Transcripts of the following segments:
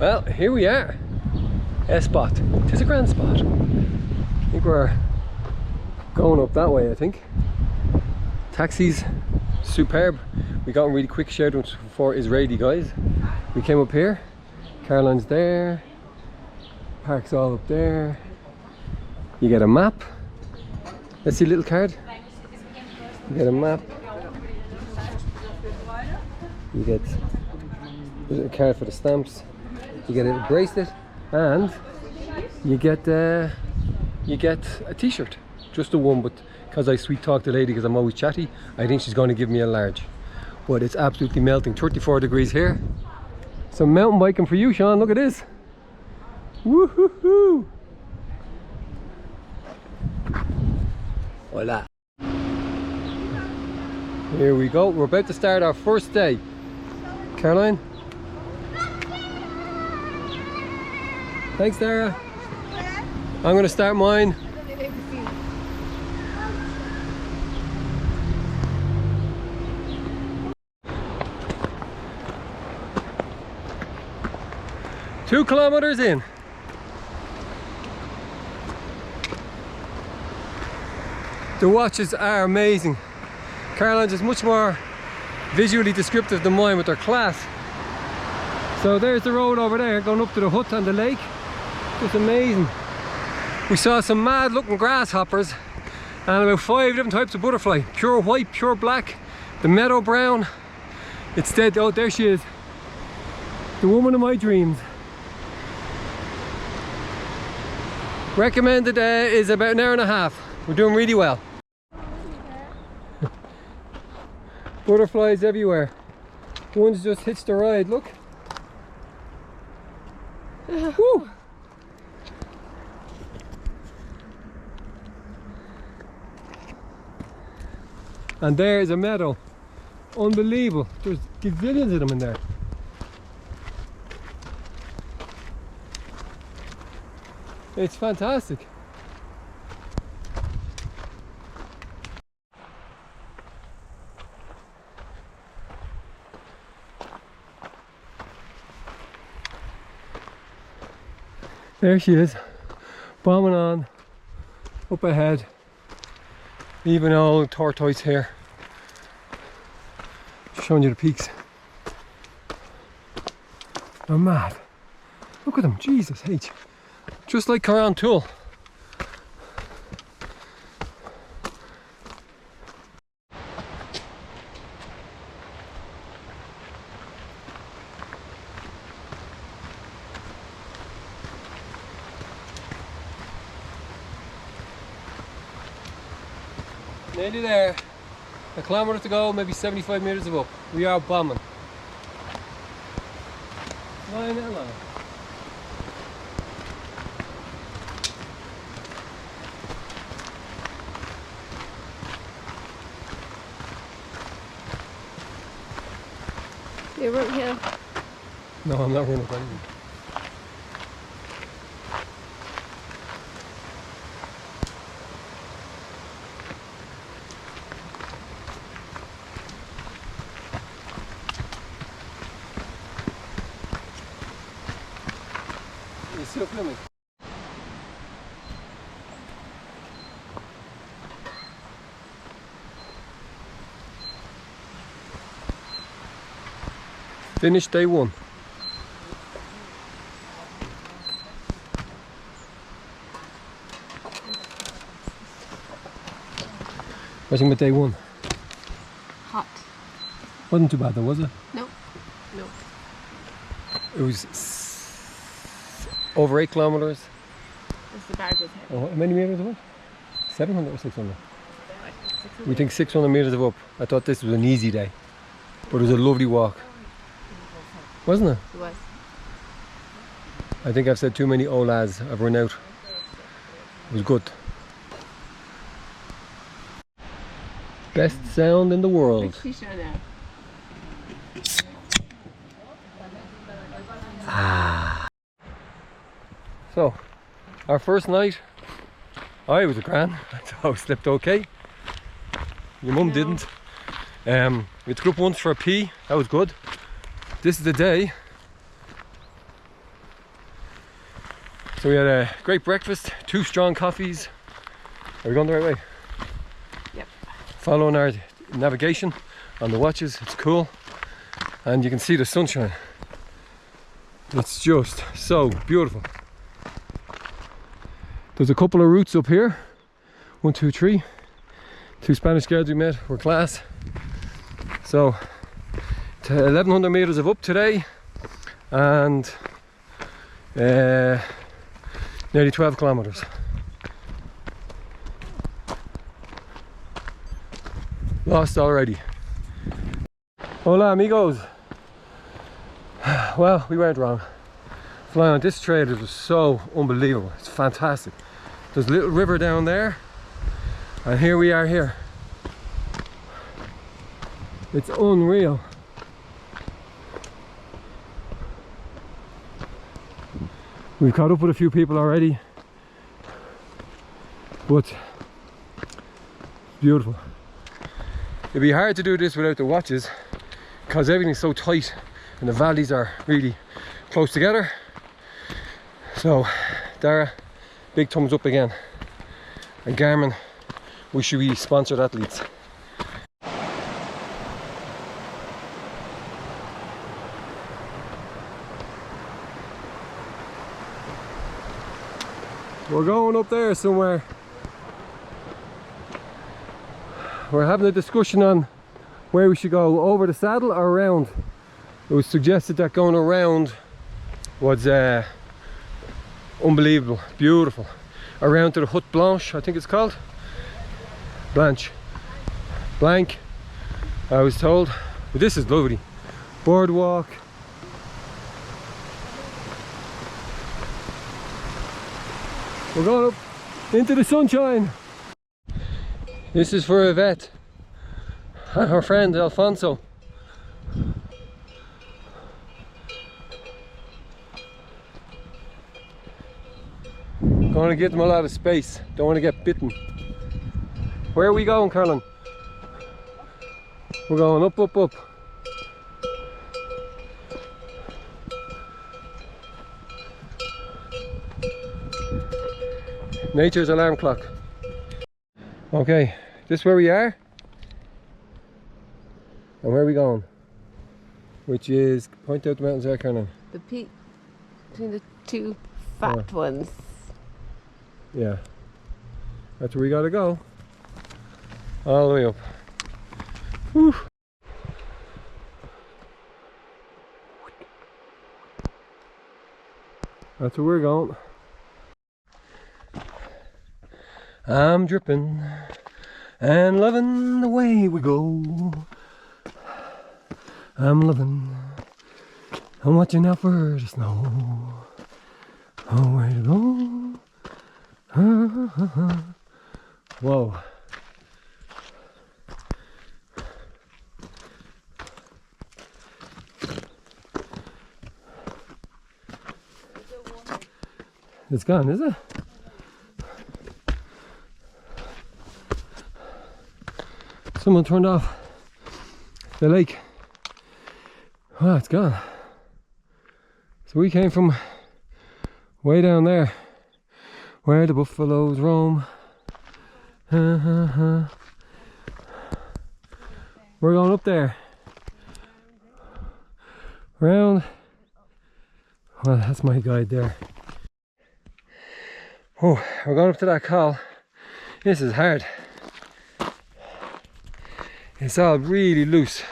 Well, here we are. A spot. It is a grand spot. I think we're going up that way, I think. Taxis, superb. We got a really quick shout out for Israeli guys. We came up here. Caroline's there. Park's all up there. You get a map. Let's see a little card. You get a map. You get a card for the stamps. You get a bracelet, and you get a t-shirt. Just the one, but because I sweet talk the lady because I'm always chatty, I think she's going to give me a large. But it's absolutely melting. 34 degrees here. Some mountain biking for you, Sean. Look at this. Woohoo! Voila. Here we go. We're about to start our first day. Caroline? Thanks, Dara. I'm going to start mine. Two kilometers in. The watches are amazing. Caroline's is much more visually descriptive than mine with their class. So there's the road over there going up to the hut on the lake. Just amazing. We saw some mad looking grasshoppers and about 5 different types of butterfly. Pure white, pure black, the meadow brown. It's dead. Oh, there she is. The woman of my dreams. Recommended is about an hour and a half. We're doing really well. Butterflies everywhere. One's just hitched a ride, look. Woo! And there's a meadow. Unbelievable. There's gazillions of them in there. It's fantastic. There she is, bombing on, up ahead. Even old tortoise here. Showing you the peaks. They're mad. Look at them, Jesus H. Just like Carron Tool. Nearly there. A kilometre to go, maybe 75 metres of up. We are bombing. Line and line. You run here? No, I'm not running up anything. You're still filming? Finished day one. Watching with day one. Hot. Wasn't too bad though, was it? No. No. It was over 8 kilometers. It's the bag was heavy. Oh, how many meters of up? 700 or 600? We think 600 meters of up. I thought this was an easy day, but it was a lovely walk. Wasn't it? It was. I think I've said too many olas. I've run out. It was good. Best sound in the world. Ah. So, our first night, I was a grand. I thought I slept okay. Your mum didn't. We took up once for a pee. That was good. This is the day. So we had a great breakfast, 2 strong coffees. Are we going the right way? Yep. Following our navigation on the watches, it's cool. And you can see the sunshine. It's just so beautiful. There's a couple of routes up here. 1, 2, 3. 2 Spanish guards we met were class. So, to 1100 meters of up today, and nearly 12 kilometers. Lost already. Hola amigos. Well, we weren't wrong. Flying on this trail, it was so unbelievable. It's fantastic. There's a little river down there, and here we are here. It's unreal. We've caught up with a few people already, but it's beautiful. It'd be hard to do this without the watches because everything's so tight and the valleys are really close together. So Dara, big thumbs up again. And Garmin, we should be sponsored athletes. We're going up there somewhere. We're having a discussion on where we should go, over the saddle or around. It was suggested that going around was unbelievable, beautiful. Around to the Hut Blanche, I think it's called. Blanche. Blank, I was told. But this is lovely. Boardwalk. We're going up into the sunshine. This is for Yvette and her friend Alfonso. Going to give them a lot of space. Don't want to get bitten. Where are we going, Carolyn? We're going up, up, up. Nature's alarm clock. Okay, this is where we are. And where are we going? Which is, point out the mountains there, Caroline. The peak between the 2 fat ones. Yeah. That's where we gotta go. All the way up. Whew. That's where we're going. I'm dripping and loving the way we go. I'm loving, I'm watching out for the snow. Oh, where to go? Whoa. It's gone, is it? Someone turned off the lake. Oh, it's gone. So we came from way down there where the buffaloes roam. We're going up there. Round. Well, that's my guide there. Oh, we're going up to that col. This is hard. It's all really loose,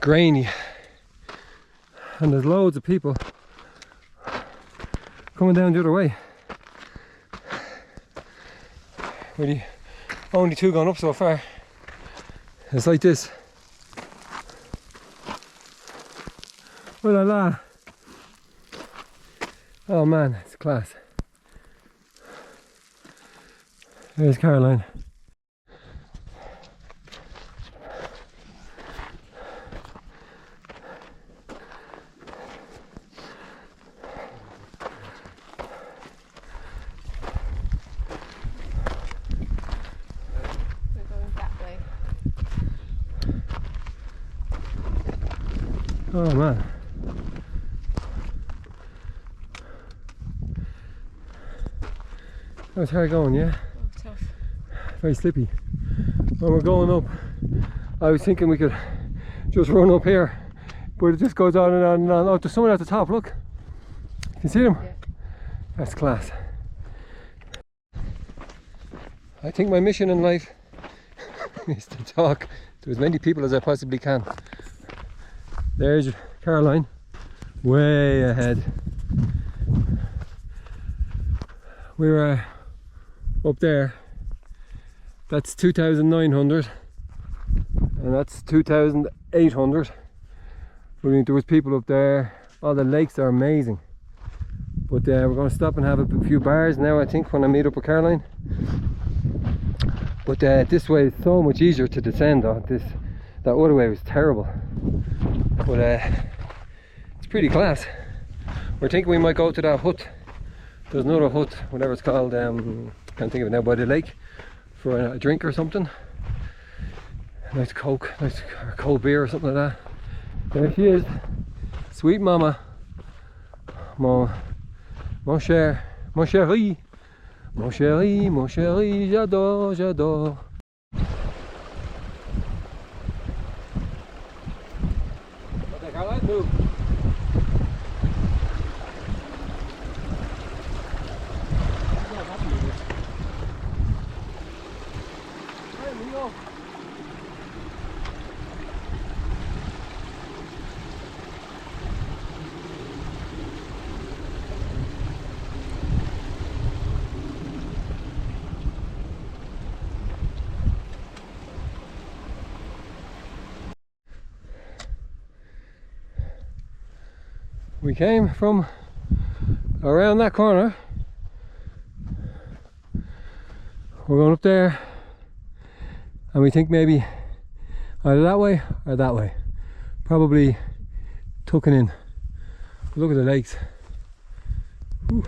grainy, and there's loads of people coming down the other way. Really, only 2 gone up so far. It's like this. Oh la la! Oh man, it's class. There's Caroline. Oh man. That was hard going, yeah? Oh, tough. Very slippy. When we're going up, I was thinking we could just run up here, but it just goes on and on and on. Oh, there's someone at the top, look. You can see them? Yeah. That's class. I think my mission in life is to talk to as many people as I possibly can. There's Caroline, way ahead. We're up there. That's 2,900 and that's 2,800. I mean, there was people up there. All the lakes are amazing. But we're going to stop and have a few bars now, I think, when I meet up with Caroline. But this way is so much easier to descend on. That other way was terrible. But it's pretty class. We're thinking we might go to that hut. There's another hut, whatever it's called, can't think of it now, by the lake, for a drink or something. A nice Coke, nice cold beer or something like that. There she is, sweet mama. Mon cher, mon chéri, mon chéri, mon chéri, j'adore, j'adore. Okay, Caroline, move. We came from around that corner. We're going up there and we think maybe either that way or that way. Probably tucking in. Look at the lakes. Ooh.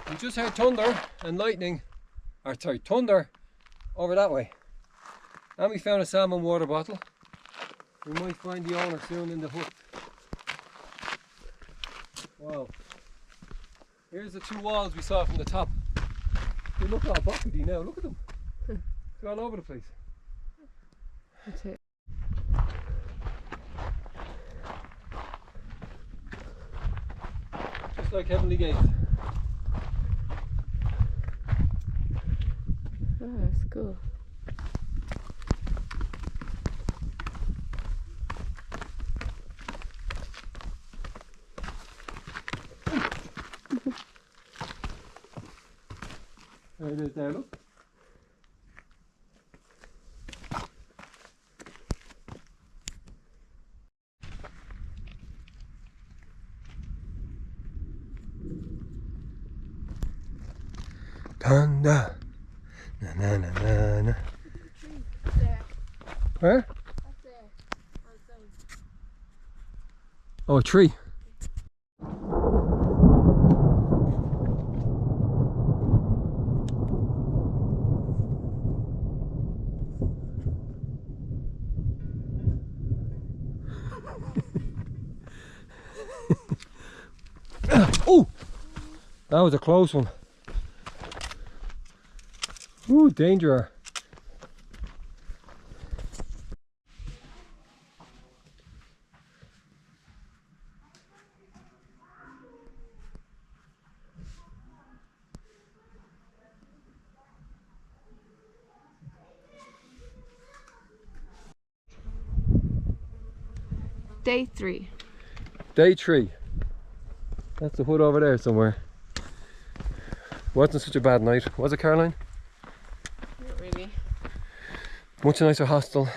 We just heard thunder and lightning, or sorry, thunder over that way. And we found a salmon water bottle. We might find the owner soon in the hut. Wow. Here's the two walls we saw from the top. They look all buckety now, look at them. They're all over the place. That's it. Just like Heavenly Gates. Oh, that's cool. There it is there, look. Thunder. Na na na na na. There. Where? Up there. Outside. Oh, a tree. Oh! That was a close one. Ooh, danger. Day 3. Day 3. That's the hut over there somewhere. Wasn't such a bad night, was it, Caroline? Not really. Much nicer hostel.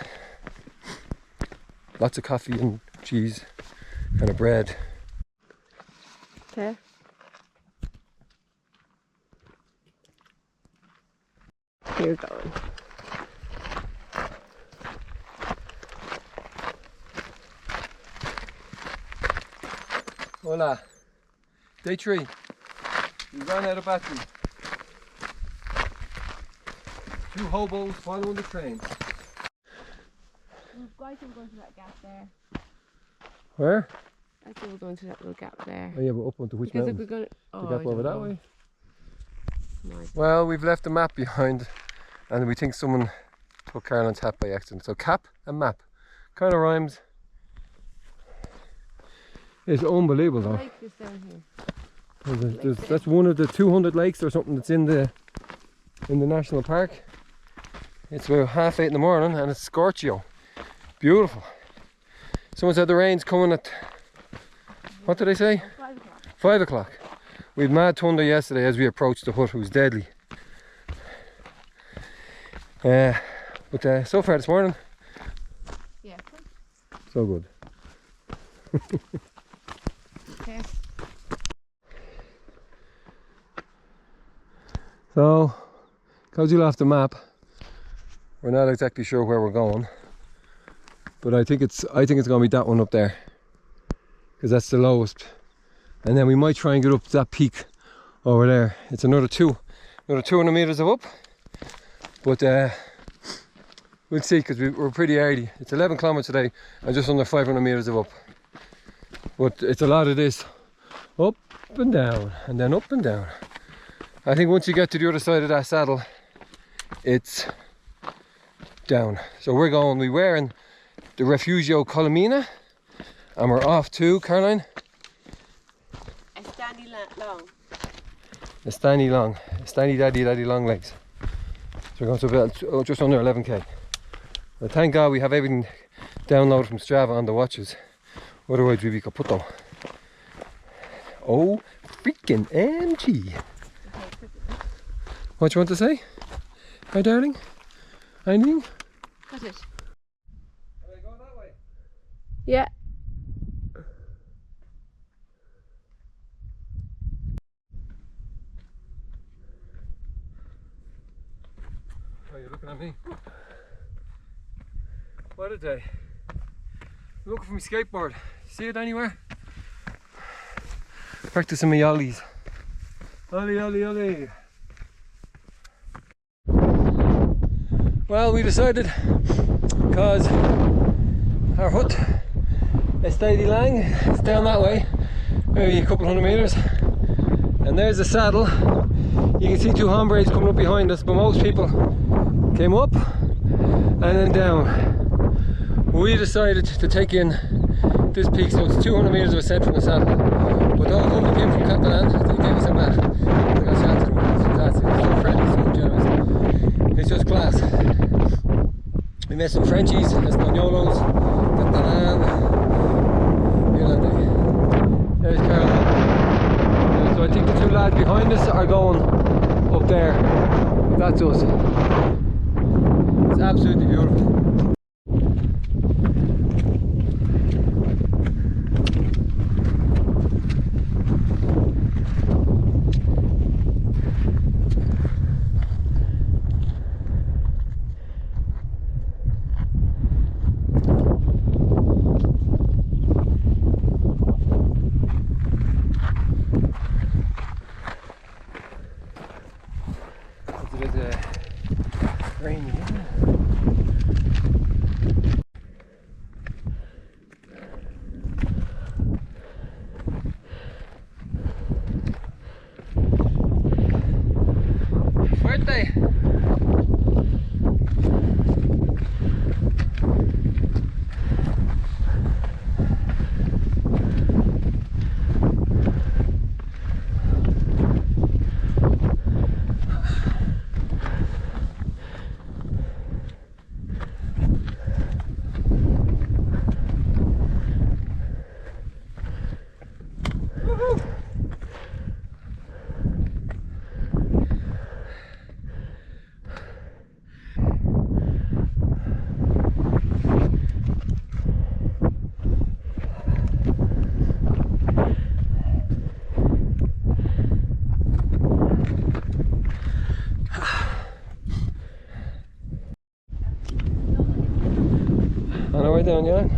Lots of coffee and cheese and a bread. Okay. You're going. Voila. Day 3. We ran out of battery. 2 hobos following the train. I think we're going to that gap there. Where? I think we're going to that little gap there. Oh yeah, but up onto which Because mountain? if we're going to... Oh, The gap over that way? No idea. Well, we've left the map behind and we think someone took Caroline's hat by accident. So cap and map. Kind of rhymes. It's unbelievable though. Lake is down here. That's one of the 200 lakes or something that's in the national park. It's about 8:30 in the morning and it's scorchio. Beautiful. Someone said the rain's coming at, what did they say? 5 o'clock. 5 o'clock. We had mad thunder yesterday as we approached the hut. It was deadly. But so far this morning, Yeah. so good. Okay. So, because you'll have the map, we're not exactly sure where we're going, but I think it's going to be that one up there, because that's the lowest, and then we might try and get up to that peak over there. It's another 200 meters of up, but we'll see, because we're pretty early. It's 11 kilometers today and just under 500 meters of up, but it's a lot of this up and down and then up and down. I think once you get to the other side of that saddle, it's down. So we were in the Refugio Colomina, and we're off to, Caroline? Estany Daddy Long Legs. So we're going to about just under 11k. Well, thank God we have everything downloaded from Strava on the watches. Otherwise we'd be kaputto. Oh, freaking MG. What do you want to say? Hi, darling? Anything? Cut it. Can I go that way? Yeah. Oh, you're looking at me? What a day. I'm looking for my skateboard. See it anywhere? Practicing my ollies. Ollie, ollie, ollie. Well, we decided, because our hut is steady lang, it's down that way, maybe a couple hundred meters, and there's the saddle. You can see 2 hombres coming up behind us, but most people came up and then down. We decided to take in this peak, so it's 200 meters of ascent from the saddle, but those who came from Catalan, they gave us a mat. They got shots to them. It's fantastic, it's so friendly, so generous. It's just class. We met some Frenchies, Espanolos, Catalan, Irlandais. There's Caroline. So I think the 2 lads behind us are going up there. That's us. It's absolutely beautiful. Rainy, isn't it? way down, yeah.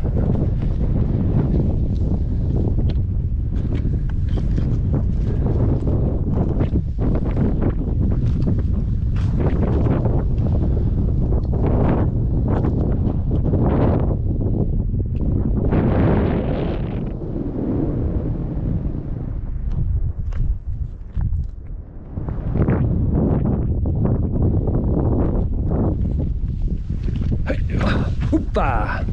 Hoopa!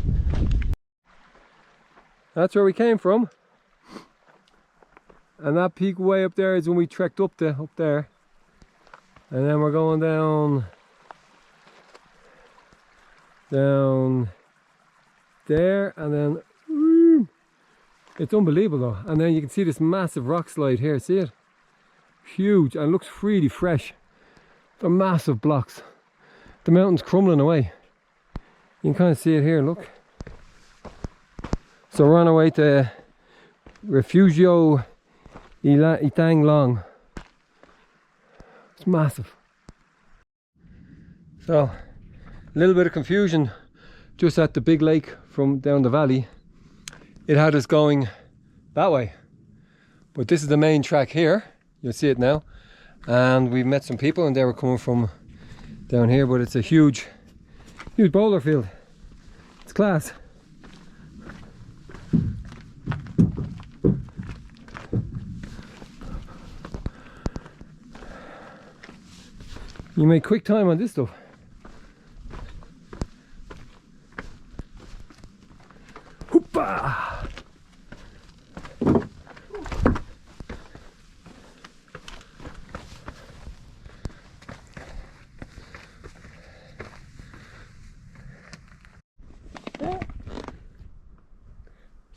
That's where we came from, and that peak way up there is when we trekked up there, and then we're going down there, and then it's unbelievable though. And then you can see this massive rock slide here. See it? Huge, and it looks really fresh. They're massive blocks. The mountain's crumbling away. You can kind of see it here, look. So we're on our way to Refugio Itang Long. It's massive. So, a little bit of confusion just at the big lake from down the valley. It had us going that way. But this is the main track here. You'll see it now. And we've met some people and they were coming from down here, but it's a huge boulder field. It's class. You make quick time on this stuff. Hoopa!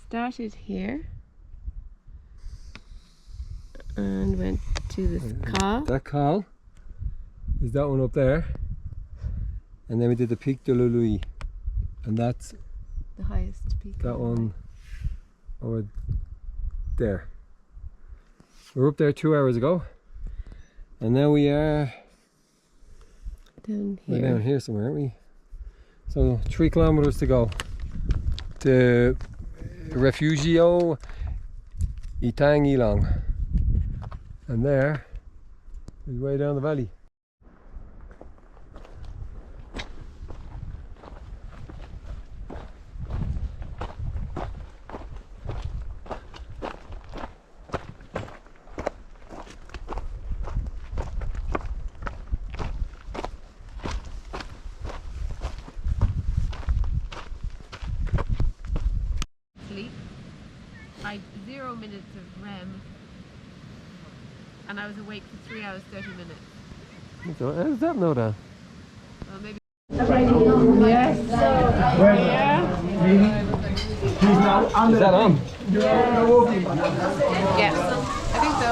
Started here and went to this col. That col is that one up there, and then we did the Pic de la Louis, and that's The highest peak. that one over there. We were up there 2 hours ago, and now we are Down we're here. down here somewhere, aren't we? So 3 kilometers to go to Refugio Itang Long, and there is way down the valley. I had 0 minutes of REM and I was awake for 3 hours 30 minutes. How does that know that? Well, maybe. Yes. Is that on? Yes, I think so.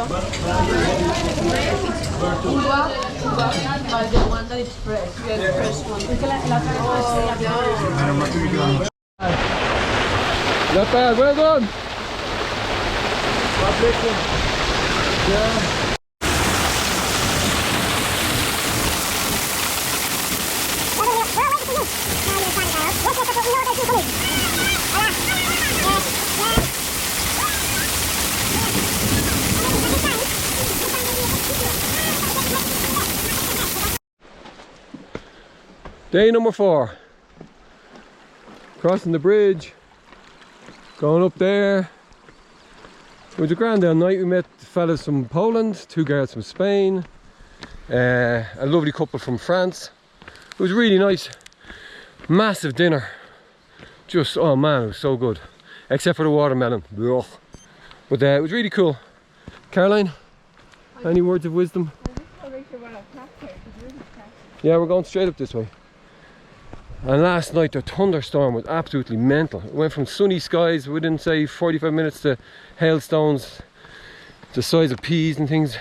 Not bad, well done! Yeah. Day number 4. Crossing the bridge. Going up there. It was a grand day night. We met fellas from Poland, 2 girls from Spain, a lovely couple from France. It was really nice. Massive dinner. Just, oh man, it was so good. Except for the watermelon. Ugh. But it was really cool. Caroline, any words of wisdom? Yeah, we're going straight up this way. And last night the thunderstorm was absolutely mental. It went from sunny skies within say 45 minutes to hailstones the size of peas and things. It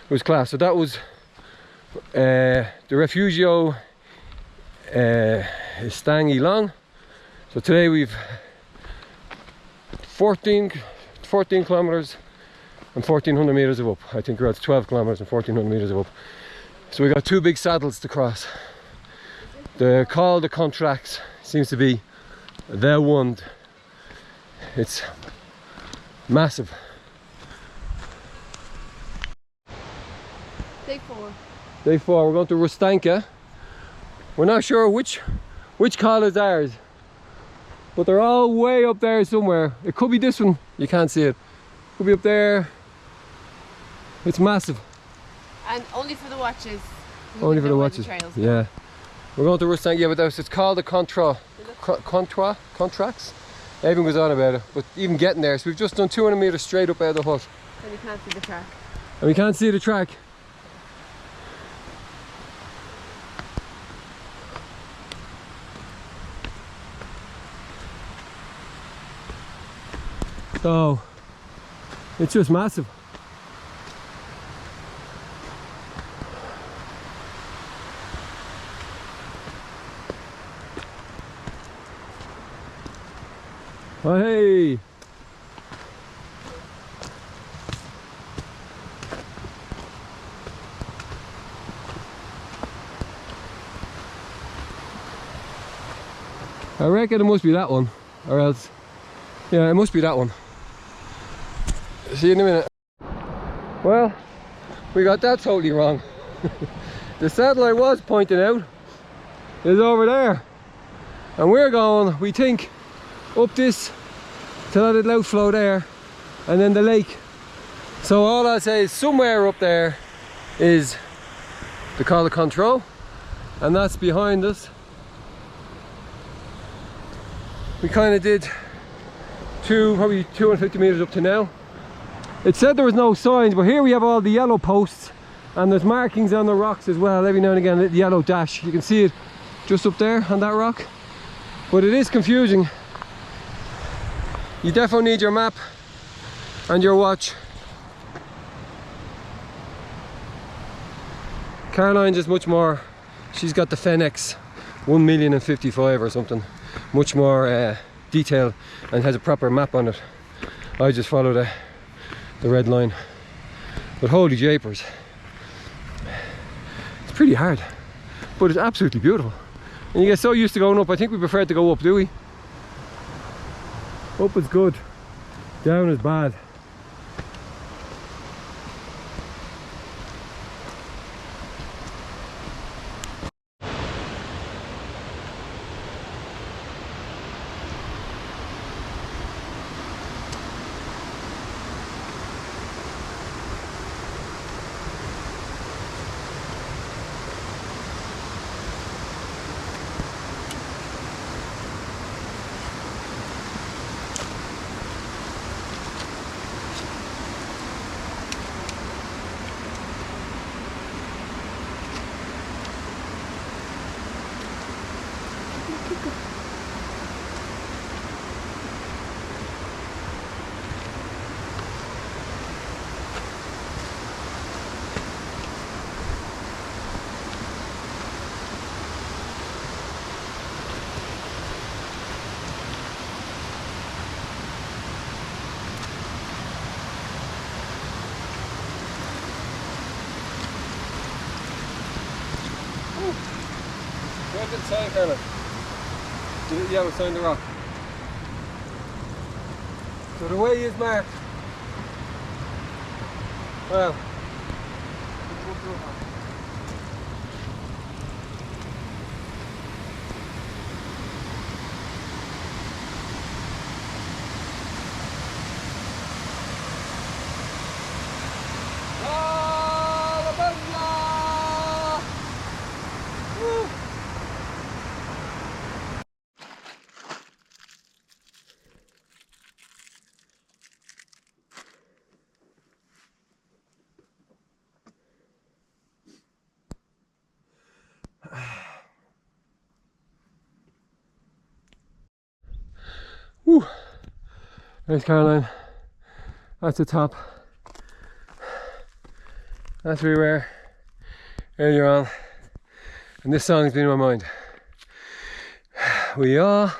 was class. So that was the Refugio Itang Long. So today we've 14 kilometers and 1400 meters of up. I think we're at 12 kilometers and 1400 meters of up. So we got 2 big saddles to cross. The col de Contracts seems to be the one. It's massive. Day 4. Day 4, we're going to Rustanka. We're not sure which call is ours, but they're all way up there somewhere. It could be this one, you can't see it. Could be up there. It's massive. And only for the watches. Only for the watches. Trails yeah. We're going to Rustanka, yeah, but it's called the Contracts. Everyone goes on about it, but even getting there, so we've just done 200 metres straight up out of the hut. And you can't see the track. And we can't see the track. So, it's just massive. Oh, hey! I reckon it must be that one, or else, yeah, it must be that one. See you in a minute. Well, we got that totally wrong. The satellite was pointing out is over there, and we're going, we think, up this to that little outflow there, and then the lake. So all I'll say is somewhere up there is the Col de Control, and that's behind us. We kind of did probably 250 meters up to now. It said there was no signs, but here we have all the yellow posts, and there's markings on the rocks as well. Every now and again, a yellow dash. You can see it just up there on that rock. But it is confusing. You definitely need your map and your watch. Caroline's is much more, she's got the Fenix 1,055,000 or something. Much more detail and has a proper map on it. I just follow the red line. But holy japers. It's pretty hard, but it's absolutely beautiful. And you get so used to going up, I think we prefer to go up, do we? Up is good, down is bad. Where did the sign, Carolyn? Yeah, we're signing the rock. So the way is marked. Well. Woo. There's Caroline. That's the top. That's where we were earlier on. And this song's been in my mind. We all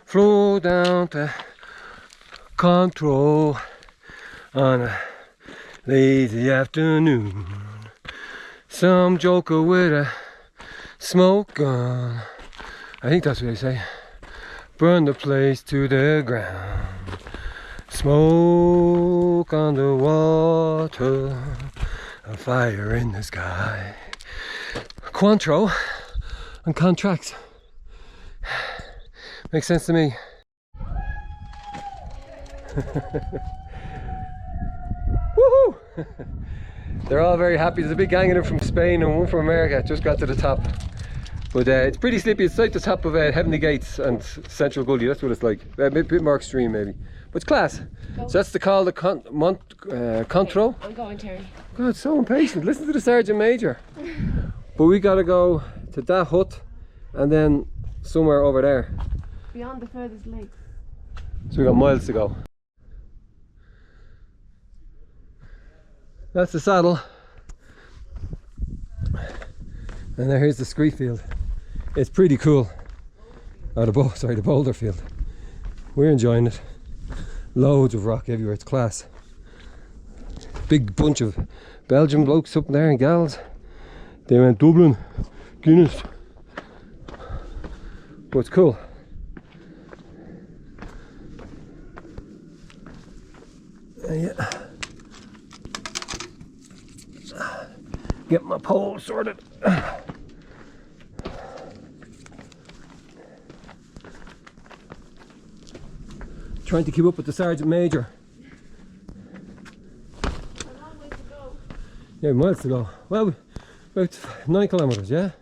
flow down to Control on a lazy afternoon. Some joker with a smoke gun. I think that's what they say. burn the place to the ground. Smoke on the water, a fire in the sky. Cointreau and contracts. Makes sense to me. Woohoo! They're all very happy. There's a big gang of them from Spain and one from America. Just got to the top. But it's pretty slippy. It's like the top of Heavenly Gates and Central Gully. That's what it's like. A bit more extreme maybe. But it's class. Go. So that's the call, the Cointreau. I'm going, Terry. God, so impatient. Listen to the Sergeant Major. But we gotta go to that hut and then somewhere over there. Beyond the furthest lake. So we got miles to go. That's the saddle. And here's the scree field. It's pretty cool. Oh, the boulder field. We're enjoying it. Loads of rock everywhere, it's class. Big bunch of Belgian blokes up there and gals. They went Dublin, Guinness. But it's cool. Yeah. Get my pole sorted. Trying to keep up with the Sergeant Major. A long way to go. Yeah, miles to go. Well, about 9 kilometers, yeah?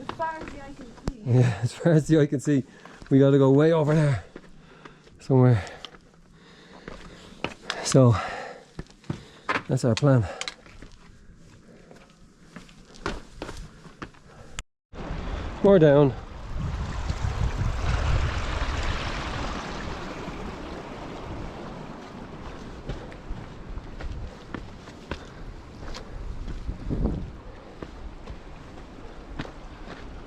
As far as the eye can see. Yeah, as far as the eye can see. We gotta go way over there. Somewhere. So, that's our plan. More down.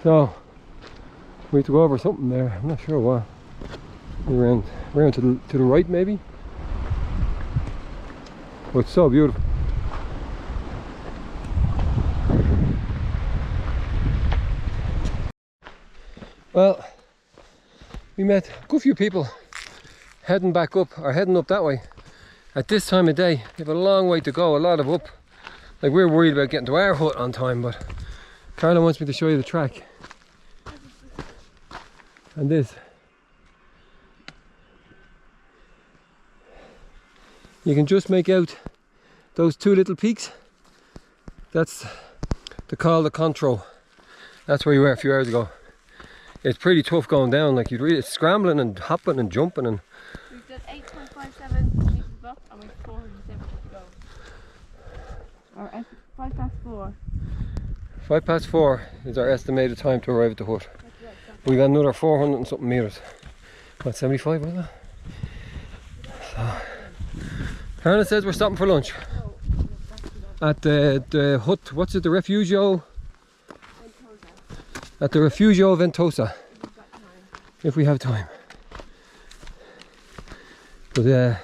So, we have to go over something there. I'm not sure what. Around to the right maybe. Oh, it's so beautiful. Well, we met a good few people heading back up, or heading up that way. At this time of day, we have a long way to go, a lot of up. Like, we're worried about getting to our hut on time, but Carla wants me to show you the track. And this. You can just make out those two little peaks. That's the Col de Cointreau. That's where you were a few hours ago. It's pretty tough going down, like you'd really scrambling and hopping and jumping and we've done 8.57 meters up and we've 470 to go. Or 5 past 4. 5 past 4 is our estimated time to arrive at the hut. We got another 400 and something meters. What, 75 was that? So, Terence says we're stopping for lunch at the hut. What's it? The Refugio. At the Refugio Ventosa. If we have time. But there's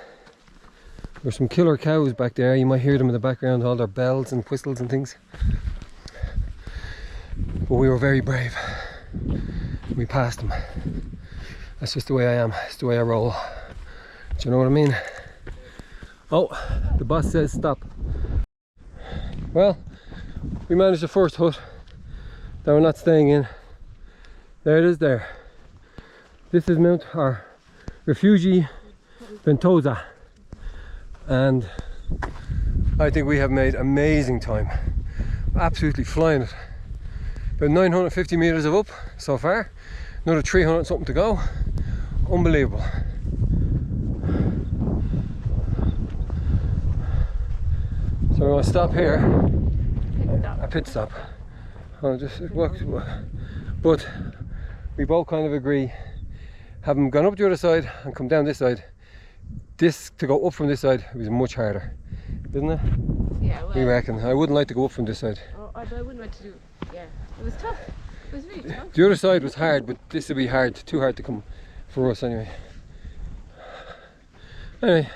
some killer cows back there. You might hear them in the background, all their bells and whistles and things. But we were very brave. We passed them. That's just the way I am. It's the way I roll. Do you know what I mean? Oh, the bus says stop. Well, we managed the first hut that we're not staying in. There it is there. This is Mount or Refugi Ventosa. And I think we have made amazing time. Absolutely flying it. About 950 meters of up so far. Another 300 something to go. Unbelievable. So we're going to stop here. A pit stop. I'll just walk. But we both kind of agree, having gone up the other side and come down this side, this to go up from this side was much harder, isn't it? Yeah, well, we reckon. I wouldn't like to go up from this side. Oh, I wouldn't like to do. Yeah, it was tough. It was really tough. The other side was hard, but this would be hard, too hard to come for us anyway. Anyway,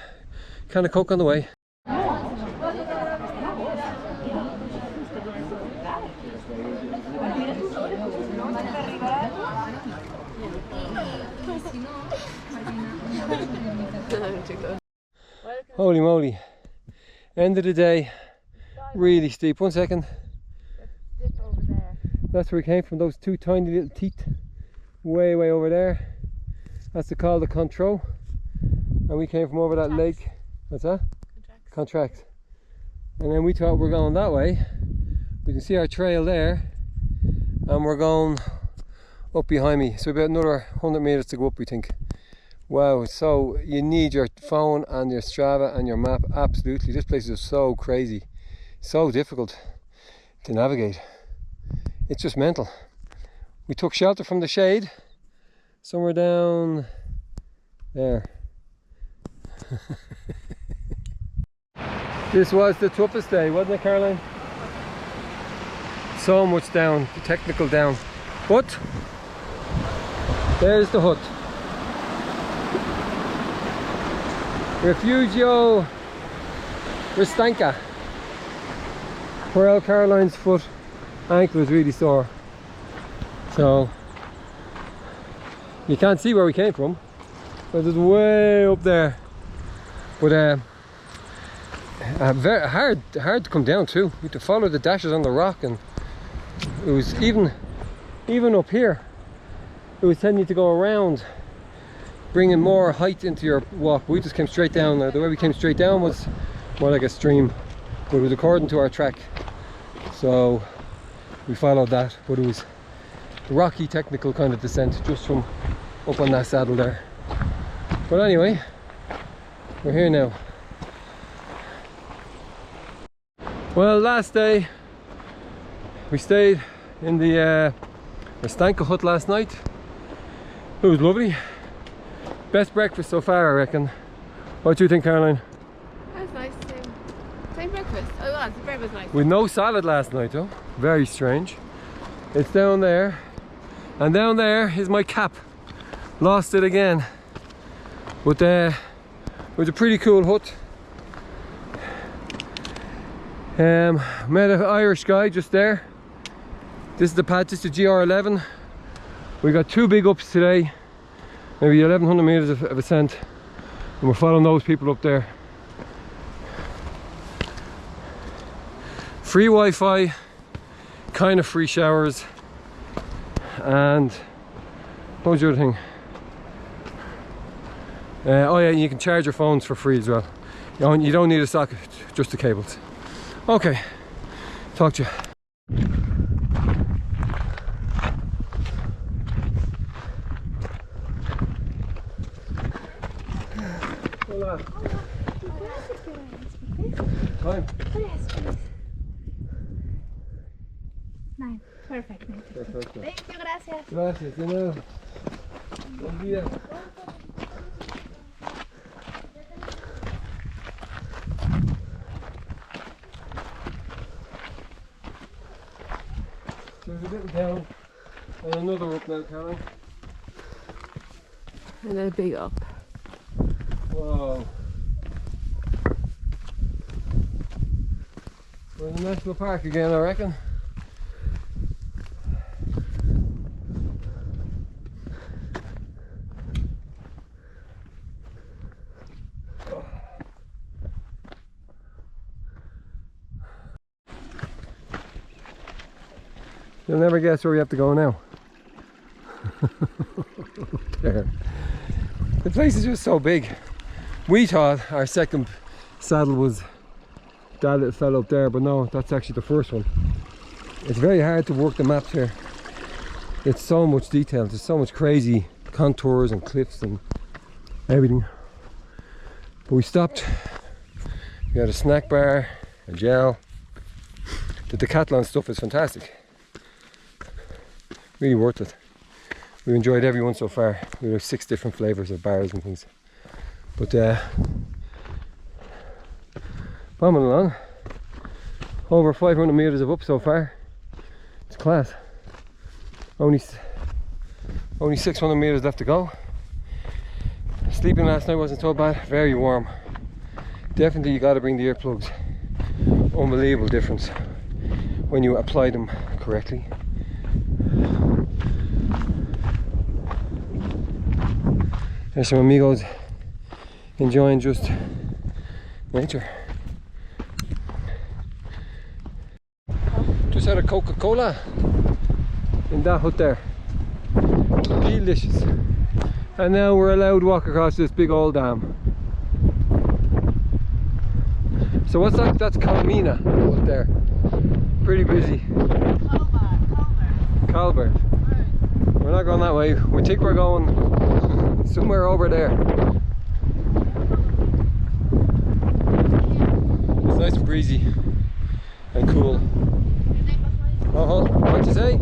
can of Coke on the way. Too good. Holy moly. End of the day. Really steep. 1 second. Dip over there. That's where we came from. Those two tiny little teeth. Way over there. That's the Col de Contro. And we came from over that lake. What's that? Contracts. And then we thought we're going that way. We can see our trail there. And we're going up behind me. So about another 100 meters to go up, we think. Wow, so you need your phone and your Strava and your map. Absolutely. This place is so crazy. So difficult to navigate. It's just mental. We took shelter from the shade somewhere down there. This was the toughest day, wasn't it, Caroline? So much down, the technical down. But there's the hut. Refugio Restanka. Where Caroline's foot ankle is really sore. So you can't see where we came from, but it's way up there. But very hard to come down too. We had to follow the dashes on the rock, and it was even up here. It was telling you to go around, bringing more height into your walk. We just came straight down. The way we came straight down was more like a stream, but it was according to our track. So we followed that, but it was a rocky, technical kind of descent just from up on that saddle there. But anyway, we're here now. Well, last day we stayed in the Restanka hut last night. It was lovely. Best breakfast so far, I reckon. What do you think, Caroline? That was nice too. Same breakfast. Oh, well, the bread was nice. With no salad last night, though. Very strange. It's down there, and down there is my cap. Lost it again. But it was a pretty cool hut. Met an Irish guy just there. This is the pad, this is the GR11. We got two big ups today, maybe 1100 meters of ascent, and we're following those people up there. Free Wi-Fi, kind of free showers, and what was the other thing? Oh yeah, you can charge your phones for free as well. You don't need a socket, just the cables. Okay, talk to you. Hola. Time. Nine. Perfect. Perfecto. Thank you, gracias. Gracias, de nada. Buen día. So there's a little down and another up now, Caroline. And then a big up. Whoa. We're in the national park again, I reckon. You'll never guess where we have to go now. There. The place is just so big. We thought our second saddle was that little fella up there, but no, that's actually the first one. It's very hard to work the maps here. It's so much detail, there's so much crazy contours and cliffs and everything. But we stopped. We had a snack bar, a gel. The Decathlon stuff is fantastic. Really worth it. We've enjoyed every one so far. We have 6 different flavours of bars and things. But bombing along. Over 500 metres of up so far. It's class. Only 600 metres left to go. Sleeping last night wasn't so bad. Very warm. Definitely you got to bring the earplugs. Unbelievable difference when you apply them correctly. There's some amigos enjoying just nature. Just had a Coca-Cola in that hut there. Delicious. And now we're allowed to walk across this big old dam. So what's that? That's Calmina up there. Pretty busy. Calvert. We're not going that way. We think we're going somewhere over there. It's nice and breezy and cool. Oh, what'd you say?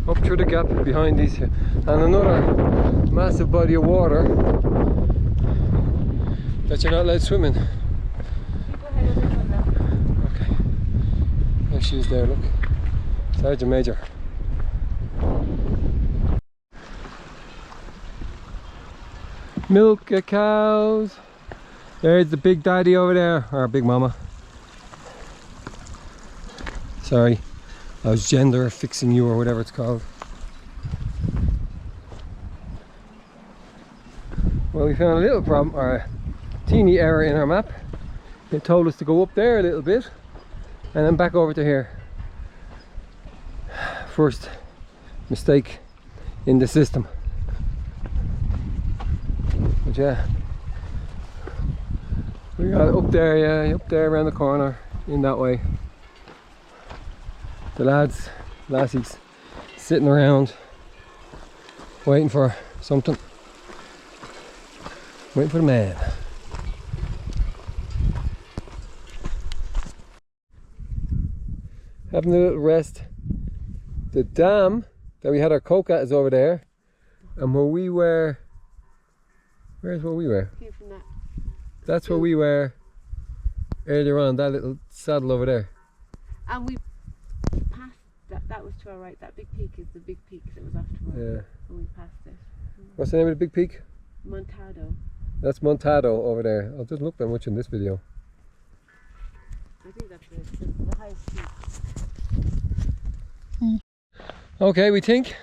Up through the gap behind these here. And another massive body of water that you're not allowed swimming. Okay. There she is there, look. Sergeant Major. Milk a cows. There's the big daddy over there, or big mama. Sorry, I was gender fixing you or whatever it's called. Well, we found a little problem, or a teeny error in our map. It told us to go up there a little bit and then back over to here. First mistake in the system. But yeah, we got it up there, yeah, up there around the corner in that way. The lassies sitting around waiting for something, waiting for the man. Having a little rest. The dam that we had our coke at is over there, and where we were, where's where we were? From that. That's where we were earlier on, that little saddle over there. And we passed that was to our right. That big peak is the big peak that was afterwards. Yeah. And we passed it. What's the name of the big peak? Montado. That's Montado over there. I'll just look that much in this video. I think that's the highest peak. Okay, we think,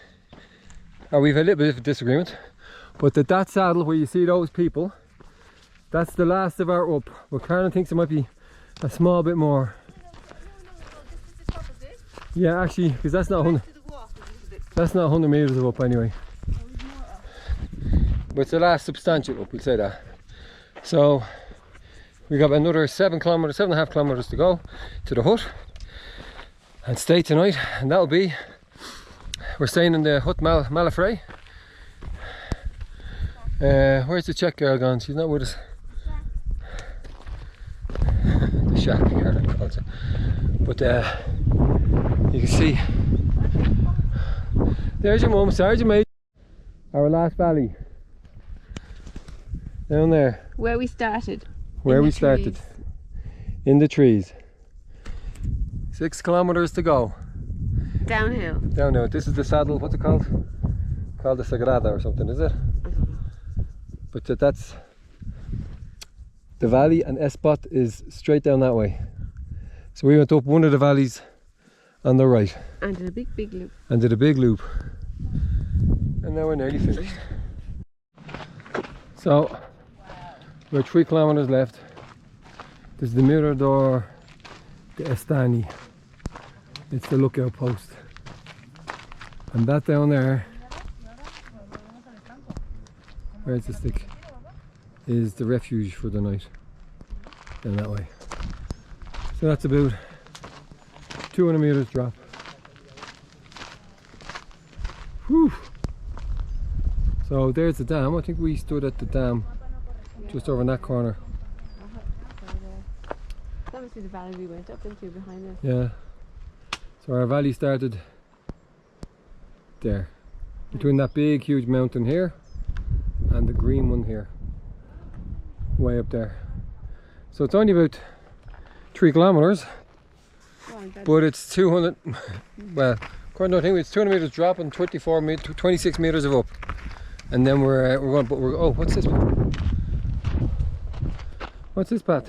or we've a little bit of a disagreement, but that saddle where you see those people, that's the last of our up. But Karen thinks it might be a small bit more. Yeah, actually, because that's not 100. That's not 100 meters of up anyway. But it's the last substantial up, we'll say that. So we got another 7.5 kilometers to go to the hut and stay tonight, and that'll be. We're staying in the hut Malafray. Where's the Czech girl gone? She's not with us. The shack, Carolyn calls it. But you can see. There's your mum, Sergeant Major. Our last valley. Down there. Where we started. Where we started. In the trees. 6 kilometers to go. Downhill. Downhill. This is the saddle, what's it called? Called the Sagrada or something, is it? But that's the valley, and S-Spot is straight down that way. So we went up one of the valleys on the right. And did a big loop. And did a big loop. And now we're nearly finished. So we're 3 kilometers left. This is the Mirador de Estany. It's the lookout post. And that down there, where's the stick, is the refuge for the night. Down that way. So that's about 200 meters drop. Whew. So there's the dam. I think we stood at the dam just over in that corner. That must be the valley we went up into behind us. Yeah. So our valley started there, between that big huge mountain here and the green one here, way up there. So it's only about 3 kilometers, but it's 200, well, according to I think it's 200 meters drop and 26 meters of up. And then we're going, but we're, oh, what's this? What's this path?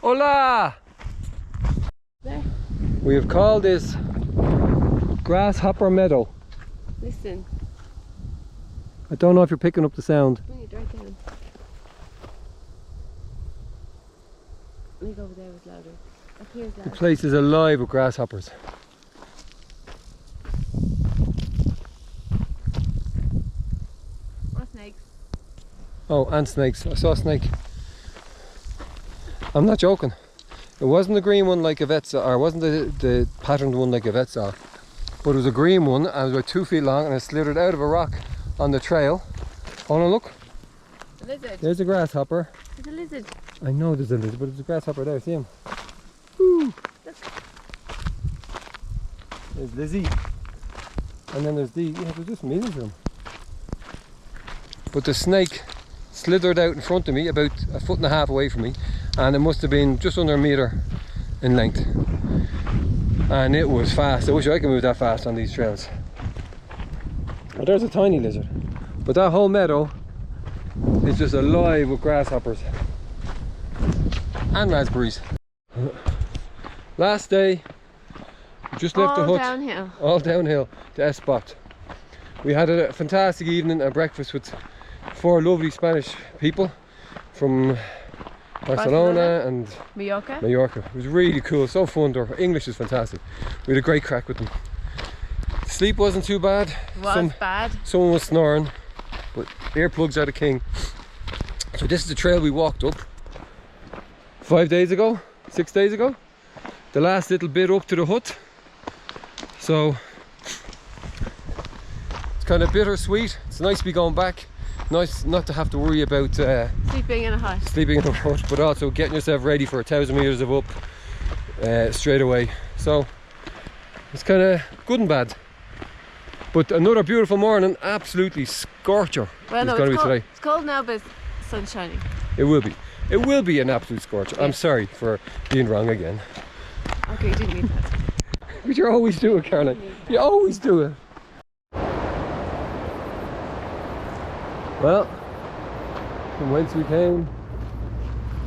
Hola! There. We have called this Grasshopper Meadow. Listen. I don't know if you're picking up the sound. Bring it right down. I think over there was louder. Up here's The louder. place is alive with grasshoppers. Or snakes. Oh, and snakes. I saw a snake. I'm not joking. It wasn't the green one like Yvette saw, or it wasn't the patterned one like Yvette saw. But it was a green one and it was about 2 feet long and it slithered out of a rock on the trail. Oh no, look. A lizard. There's a grasshopper. There's a lizard. I know there's a lizard, but there's a grasshopper there. See him? Woo. There's Lizzie. And then there's the, yeah, there's just millions of them. But the snake slithered out in front of me, about 1.5 foot away from me, and it must have been just under a metre in length. And it was fast. I wish I could move that fast on these trails. Oh, there's a tiny lizard. But that whole meadow is just alive with grasshoppers and raspberries. Last day, we just left the hut. Downhill. All downhill to S-Spot. We had a fantastic evening at breakfast with 4 lovely Spanish people from Barcelona and Mallorca. Mallorca. It was really cool, so fun. Their English is fantastic. We had a great crack with them. Sleep wasn't too bad. Bad. Someone was snoring, but earplugs are the king. So this is the trail we walked up 5 days ago, 6 days ago. The last little bit up to the hut. So it's kind of bittersweet. It's nice to be going back. Nice not to have to worry about Sleeping in a hut. sleeping in a hut, but also getting yourself ready for 1,000 meters of up straight away. So it's kind of good and bad. But another beautiful morning, absolutely scorcher. Well, it's no, going to be cold. today. It's cold now, but the sun's shining. It will be. It will be an absolute scorcher. I'm sorry for being wrong again. Okay, you didn't need that. But you always do it, Caroline. You always do it. Well, from whence we came,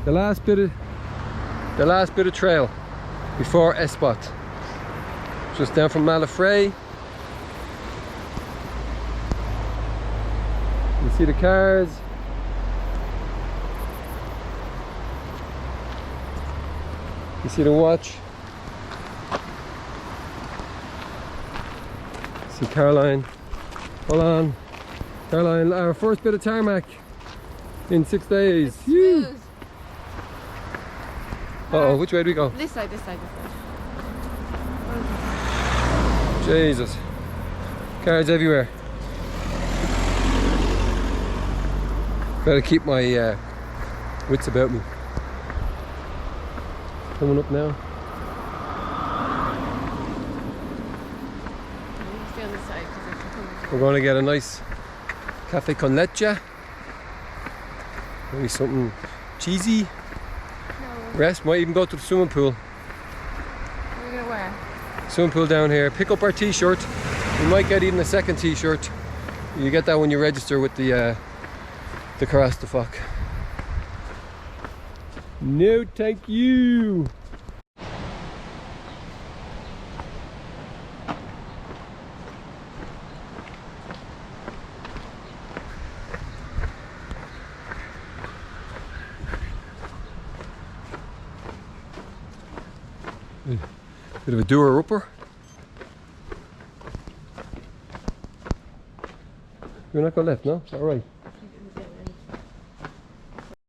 the last bit of trail before S-Spot. Just down from Malafray. You see the cars. You see the watch. See Caroline. Hold on. Caroline, our first bit of tarmac in 6 days. Phew. Smooth. Uh-oh, which way do we go? This side, this side, this side. Jesus. Cars everywhere. Gotta keep my wits about me. Coming up now. Stay on this side because it's coming. We're going to get a nice cafe con leche. Maybe something cheesy. No, Rest, might even go to the swimming pool. what are you gonna wear? Swimming pool down here. Pick up our t-shirt. We might get even a second t-shirt. You get that when you register with the Carros de Foc. No, thank you. Bit of a doer-upper. You're not going left, no? All right.